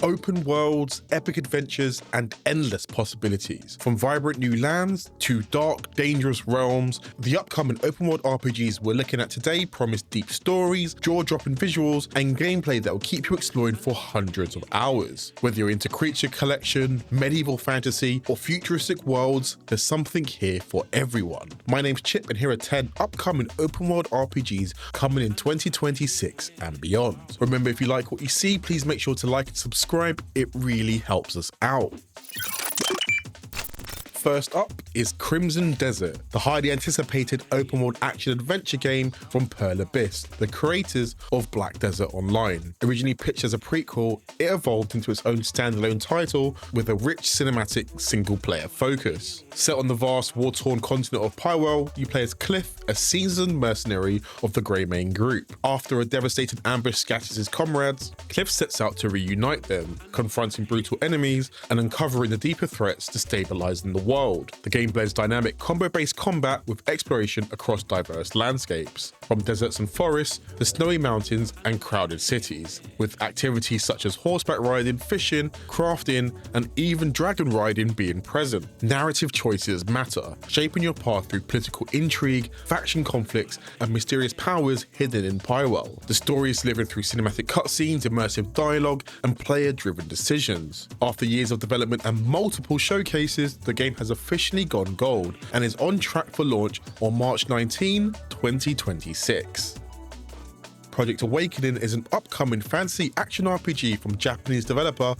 Open worlds, epic adventures, and endless possibilities. From vibrant new lands to dark, dangerous realms, the upcoming open world RPGs we're looking at today promise deep stories, jaw-dropping visuals, and gameplay that will keep you exploring for hundreds of hours. Whether you're into creature collection, medieval fantasy, or futuristic worlds, there's something here for everyone. My name's Chip, and here are 10 upcoming open world RPGs coming in 2026 and beyond. Remember, if you like what you see, please make sure to like and subscribe. It really helps us out. First up is Crimson Desert, the highly anticipated open-world action-adventure game from Pearl Abyss, the creators of Black Desert Online. Originally pitched as a prequel, it evolved into its own standalone title with a rich cinematic single-player focus. Set on the vast, war-torn continent of Pyrewell, you play as Cliff, a seasoned mercenary of the Reimagined group. After a devastating ambush scatters his comrades, Cliff sets out to reunite them, confronting brutal enemies and uncovering the deeper threats destabilizing the world. The game blends dynamic combo-based combat with exploration across diverse landscapes, from deserts and forests to snowy mountains and crowded cities, with activities such as horseback riding, fishing, crafting, and even dragon riding being present. Narrative choices matter, shaping your path through political intrigue, faction conflicts, and mysterious powers hidden in Pyrewell. The story is delivered through cinematic cutscenes, immersive dialogue, and player-driven decisions. After years of development and multiple showcases, the game has officially gone gold and is on track for launch on March 19, 2026. Project Awakening is an upcoming fantasy action RPG from Japanese developer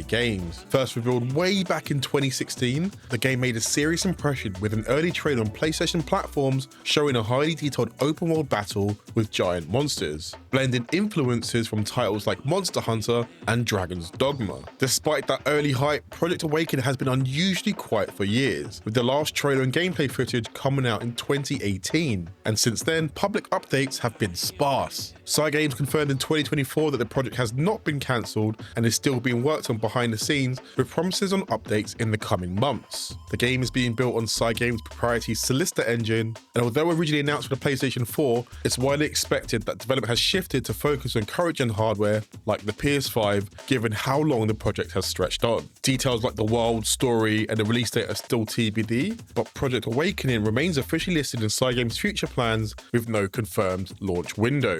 Games. First revealed way back in 2016, the game made a serious impression with an early trailer on PlayStation platforms showing a highly detailed open world battle with giant monsters, blending influences from titles like Monster Hunter and Dragon's Dogma. Despite that early hype, Project Awakening has been unusually quiet for years, with the last trailer and gameplay footage coming out in 2018, and since then, public updates have been sparse. Games confirmed in 2024 that the project has not been cancelled and is still being worked on behind the scenes, with promises on updates in the coming months. The game is being built on Games' proprietary Solista engine, and although originally announced for the PlayStation 4, it's widely expected that development has shifted to focus on current-gen hardware like the PS5, given how long the project has stretched on. Details like the world, story, and the release date are still TBD, but Project Awakening remains officially listed in Games' future plans with no confirmed launch window.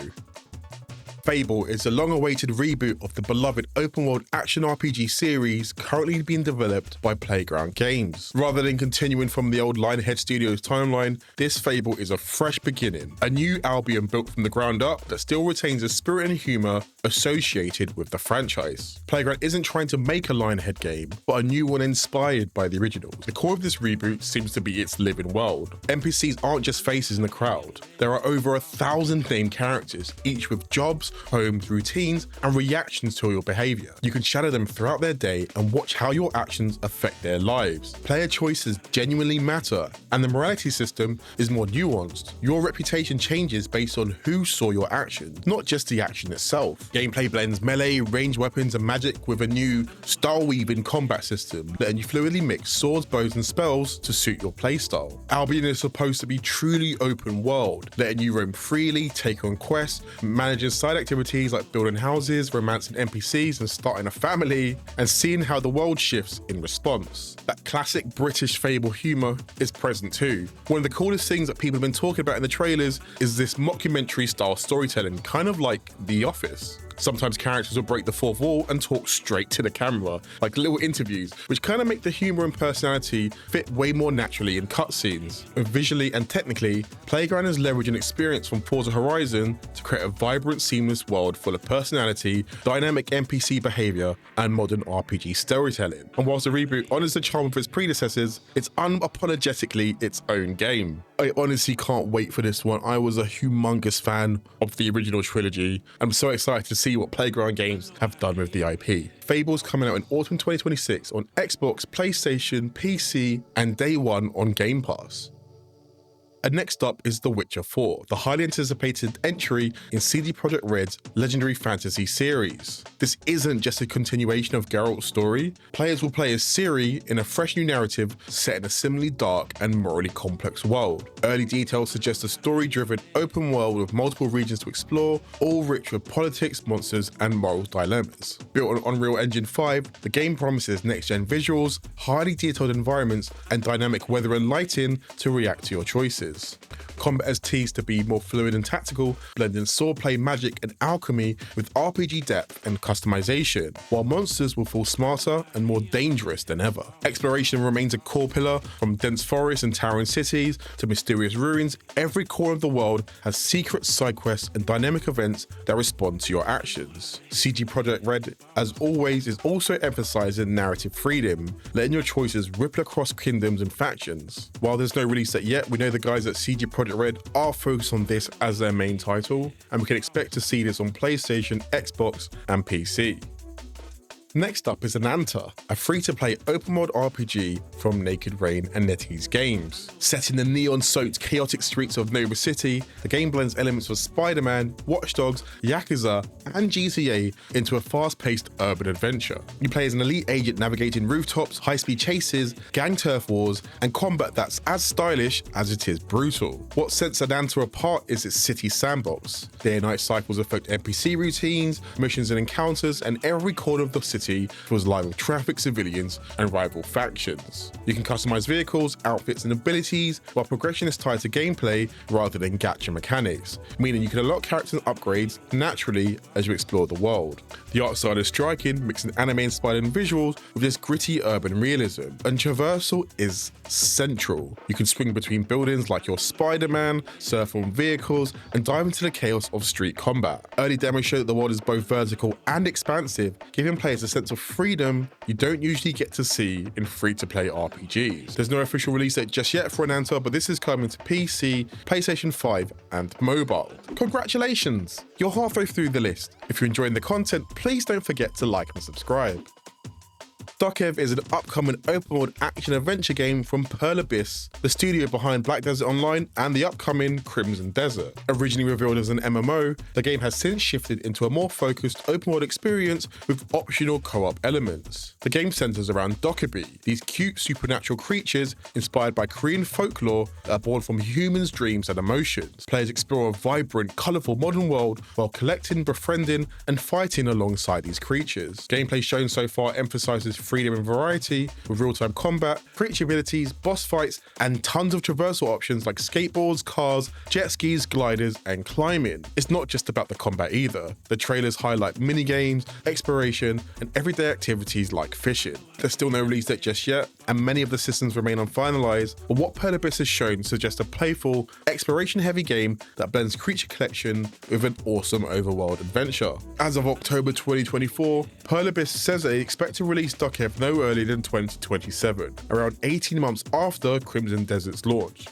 Fable is a long-awaited reboot of the beloved open-world action RPG series currently being developed by Playground Games. Rather than continuing from the old Lionhead Studios timeline, this Fable is a fresh beginning, a new Albion built from the ground up that still retains the spirit and humour associated with the franchise. Playground isn't trying to make a Lionhead game, but a new one inspired by the originals. The core of this reboot seems to be its living world. NPCs aren't just faces in the crowd. There are over 1,000 named characters, each with jobs, homes, routines, and reactions to your behaviour. You can shadow them throughout their day and watch how your actions affect their lives. Player choices genuinely matter, and the morality system is more nuanced. Your reputation changes based on who saw your actions, not just the action itself. Gameplay blends melee, ranged weapons, and magic with a new style-weaving combat system, letting you fluidly mix swords, bows, and spells to suit your playstyle. Albion is supposed to be truly open world, letting you roam freely, take on quests, managing side activities like building houses, romancing NPCs, and starting a family, and seeing how the world shifts in response. That classic British Fable humour is present too. One of the coolest things that people have been talking about in the trailers is this mockumentary style storytelling, kind of like The Office. Sometimes characters will break the fourth wall and talk straight to the camera, like little interviews, which kind of make the humour and personality fit way more naturally in cutscenes. Visually and technically, Playground is leveraging experience from Forza Horizon to create a vibrant, seamless world full of personality, dynamic NPC behaviour, and modern RPG storytelling. And whilst the reboot honours the charm of its predecessors, it's unapologetically its own game. I honestly can't wait for this one. I was a humongous fan of the original trilogy. I'm so excited to see what Playground Games have done with the IP. Fable's coming out in autumn 2026 on Xbox, PlayStation, PC, and day one on Game Pass. And next up is The Witcher 4, the highly anticipated entry in CD Projekt Red's legendary fantasy series. This isn't just a continuation of Geralt's story. Players will play as Ciri in a fresh new narrative set in a similarly dark and morally complex world. Early details suggest a story-driven open world with multiple regions to explore, all rich with politics, monsters, and moral dilemmas. Built on Unreal Engine 5, the game promises next-gen visuals, highly detailed environments, and dynamic weather and lighting to react to your choices. Combat is teased to be more fluid and tactical, blending swordplay, magic, and alchemy with RPG depth and customization, while monsters will feel smarter and more dangerous than ever. Exploration remains a core pillar, from dense forests and towering cities to mysterious ruins. Every corner of the world has secret side quests and dynamic events that respond to your actions. CD Projekt Red, as always, is also emphasizing narrative freedom, letting your choices ripple across kingdoms and factions. While there's no release date yet, we know the guys at CD Projekt Red are focused on this as their main title, and we can expect to see this on PlayStation, Xbox, and PC. Next up is Ananta, a free-to-play open-world RPG from Naked Rain and NetEase Games. Set in the neon-soaked chaotic streets of Nova City, the game blends elements of Spider-Man, Watch Dogs, Yakuza, and GTA into a fast-paced urban adventure. You play as an elite agent navigating rooftops, high-speed chases, gang turf wars, and combat that's as stylish as it is brutal. What sets Ananta apart is its city sandbox. Day and night cycles affect NPC routines, missions and encounters, and every corner of the city was lined with traffic, civilians, and rival factions. You can customize vehicles, outfits, and abilities, while progression is tied to gameplay rather than gacha mechanics, meaning you can unlock characters and upgrades naturally as you explore the world. The art style is striking, mixing anime-inspired visuals with this gritty urban realism, and traversal is central. You can swing between buildings like your Spider-Man, surf on vehicles, and dive into the chaos of street combat. Early demos show that the world is both vertical and expansive, giving players a sense of freedom you don't usually get to see in free-to-play RPGs. There's no official release date just yet for Ananta, but this is coming to PC, PlayStation 5, and mobile. Congratulations! You're halfway through the list. If you're enjoying the content, please don't forget to like and subscribe. DokeV is an upcoming open-world action-adventure game from Pearl Abyss, the studio behind Black Desert Online and the upcoming Crimson Desert. Originally revealed as an MMO, the game has since shifted into a more focused open-world experience with optional co-op elements. The game centers around DokeV, these cute supernatural creatures inspired by Korean folklore that are born from humans' dreams and emotions. Players explore a vibrant, colourful modern world while collecting, befriending, and fighting alongside these creatures. Gameplay shown so far emphasizes freedom and variety, with real-time combat, creature abilities, boss fights, and tons of traversal options like skateboards, cars, jet skis, gliders, and climbing. It's not just about the combat either. The trailers highlight minigames, exploration, and everyday activities like fishing. There's still no release date just yet, and many of the systems remain unfinalized, but what Pearl Abyss has shown suggests a playful, exploration-heavy game that blends creature collection with an awesome overworld adventure. As of October 2024, Pearl Abyss says they expect to release DokeV no earlier than 2027, around 18 months after Crimson Desert's launch.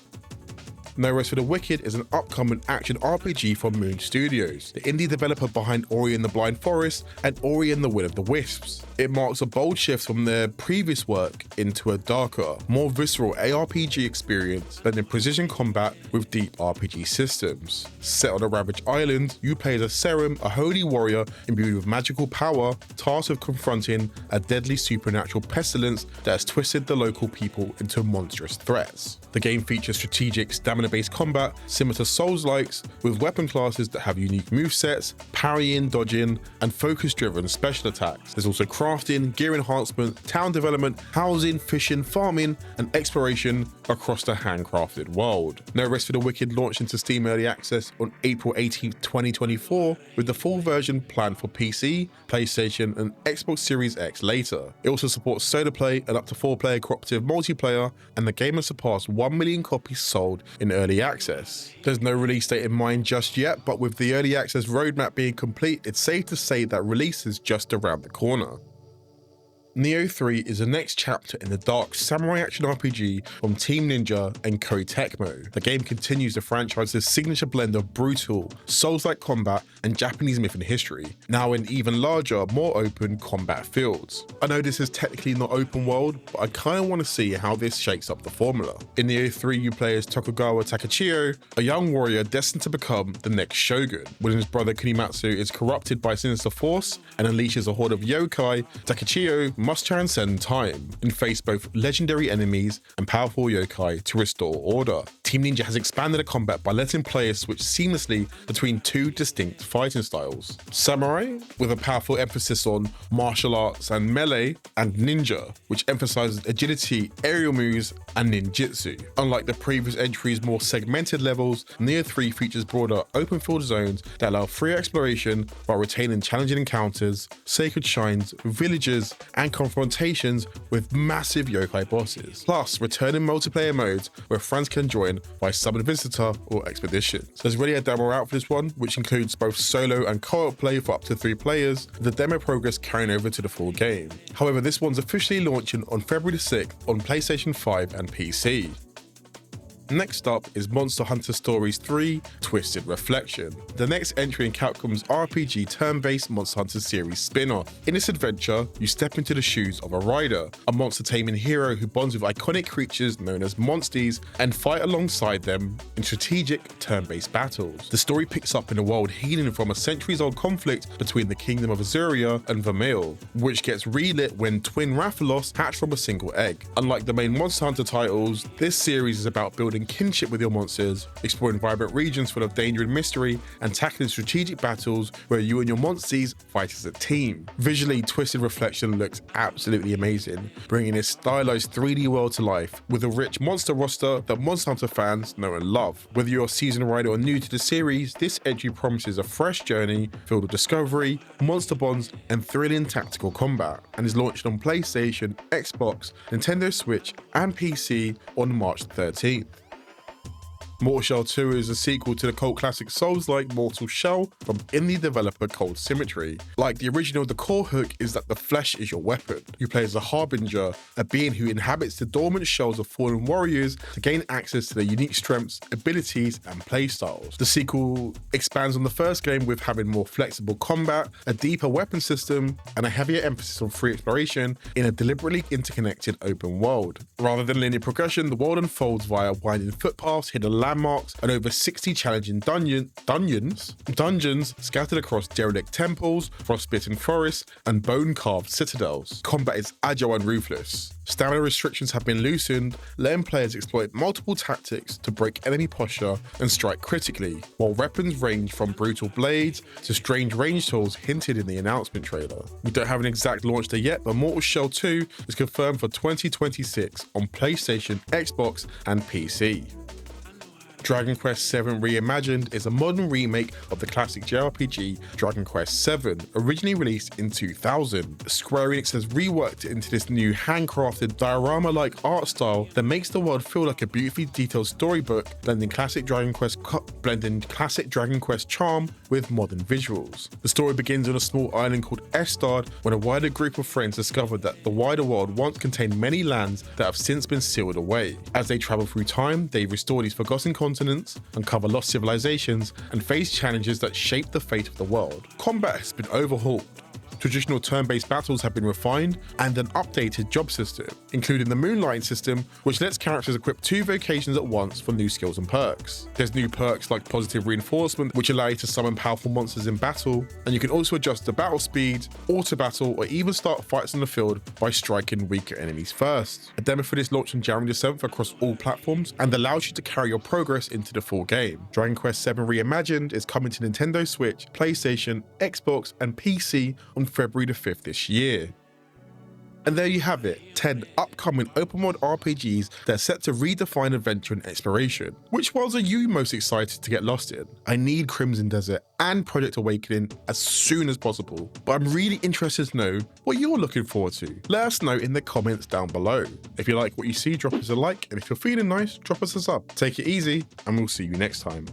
No Rest for the Wicked is an upcoming action RPG from Moon Studios, the indie developer behind Ori and the Blind Forest and Ori and the Will of the Wisps. It marks a bold shift from their previous work into a darker, more visceral ARPG experience blending precision combat with deep RPG systems. Set on a ravaged island, you play as a Serum, a holy warrior imbued with magical power, tasked with confronting a deadly supernatural pestilence that has twisted the local people into monstrous threats. The game features strategic, stamina-based combat similar to Souls-likes, with weapon classes that have unique movesets, parrying, dodging, and focus-driven special attacks. There's also crafting, gear enhancement, town development, housing, fishing, farming, and exploration across the handcrafted world. No Rest for the Wicked launched into Steam Early Access on April 18, 2024, with the full version planned for PC, PlayStation, and Xbox Series X later. It also supports solo play and up to 4-player cooperative multiplayer, and the game has surpassed 1 million copies sold in early access. There's no release date in mind just yet, but with the early access roadmap being complete, it's safe to say that release is just around the corner. Nioh 3 is the next chapter in the dark samurai action RPG from Team Ninja and Koei Tecmo. The game continues the franchise's signature blend of brutal, Souls-like combat and Japanese myth and history, now in even larger, more open combat fields. I know this is technically not open world, but I kind of want to see how this shakes up the formula. In Nioh 3, you play as Tokugawa Takechio, a young warrior destined to become the next shogun. When his brother Kunimatsu is corrupted by a sinister force and unleashes a horde of yokai, Takechio must transcend time and face both legendary enemies and powerful yokai to restore order. Team Ninja has expanded the combat by letting players switch seamlessly between two distinct fighting styles: samurai, with a powerful emphasis on martial arts and melee, and ninja, which emphasizes agility, aerial moves, and ninjutsu. Unlike the previous entry's more segmented levels, Nioh 3 features broader open field zones that allow free exploration while retaining challenging encounters, sacred shrines, villages, and confrontations with massive yokai bosses, plus returning multiplayer modes where friends can join by summoned visitor or expeditions. There's already a demo out for this one, which includes both solo and co-op play for up to 3 players, with the demo progress carrying over to the full game. However, this one's officially launching on February 6th on PlayStation 5 and PC. Next up is Monster Hunter Stories 3 Twisted Reflection, the next entry in Capcom's RPG turn-based Monster Hunter series spin-off. In this adventure, you step into the shoes of a rider, a monster-taming hero who bonds with iconic creatures known as monsties and fight alongside them in strategic turn-based battles. The story picks up in a world healing from a centuries-old conflict between the Kingdom of Azuria and Vermeil, which gets relit when twin Rathalos hatch from a single egg. Unlike the main Monster Hunter titles, this series is about building kinship with your monsters, exploring vibrant regions full of danger and mystery, and tackling strategic battles where you and your monsties fight as a team. Visually, Twisted Reflection looks absolutely amazing, bringing this stylized 3D world to life with a rich monster roster that Monster Hunter fans know and love. Whether you're a seasoned rider or new to the series, this entry promises a fresh journey filled with discovery, monster bonds, and thrilling tactical combat, and is launched on PlayStation, Xbox, Nintendo Switch, and PC on March 13th. Mortal Shell 2 is a sequel to the cult classic Souls-like Mortal Shell from indie developer Cold Symmetry. Like the original, the core hook is that the flesh is your weapon. You play as a Harbinger, a being who inhabits the dormant shells of fallen warriors to gain access to their unique strengths, abilities, and playstyles. The sequel expands on the first game with having more flexible combat, a deeper weapon system, and a heavier emphasis on free exploration in a deliberately interconnected open world. Rather than linear progression, the world unfolds via winding footpaths, hidden landmarks, and over 60 challenging dungeons scattered across derelict temples, frostbitten forests, and bone-carved citadels. Combat is agile and ruthless. Stamina restrictions have been loosened, letting players exploit multiple tactics to break enemy posture and strike critically, while weapons range from brutal blades to strange range tools hinted in the announcement trailer. We don't have an exact launch date yet, but Mortal Shell 2 is confirmed for 2026 on PlayStation, Xbox, and PC. Dragon Quest VII Reimagined is a modern remake of the classic JRPG Dragon Quest VII, originally released in 2000. Square Enix has reworked it into this new handcrafted diorama-like art style that makes the world feel like a beautifully detailed storybook, blending classic Dragon Quest charm with modern visuals. The story begins on a small island called Estard when a wider group of friends discovered that the wider world once contained many lands that have since been sealed away. As they travel through time, they restore these forgotten continents, uncover lost civilizations, and face challenges that shape the fate of the world. Combat has been overhauled. Traditional turn-based battles have been refined, and an updated job system, including the Moonlighting system, which lets characters equip 2 vocations at once for new skills and perks. There's new perks like positive reinforcement, which allow you to summon powerful monsters in battle, and you can also adjust the battle speed, auto battle, or even start fights on the field by striking weaker enemies first. A demo for this launched on January 7th across all platforms and allows you to carry your progress into the full game. Dragon Quest VII Reimagined is coming to Nintendo Switch, PlayStation, Xbox, and PC on February the 5th this year. And there you have it, 10 upcoming open world RPGs that are set to redefine adventure and exploration. Which worlds are you most excited to get lost in? I need Crimson Desert and Project Awakening as soon as possible, but I'm really interested to know what you're looking forward to. Let us know in the comments down below. If you like what you see, drop us a like, and if you're feeling nice, drop us a sub. Take it easy, and we'll see you next time.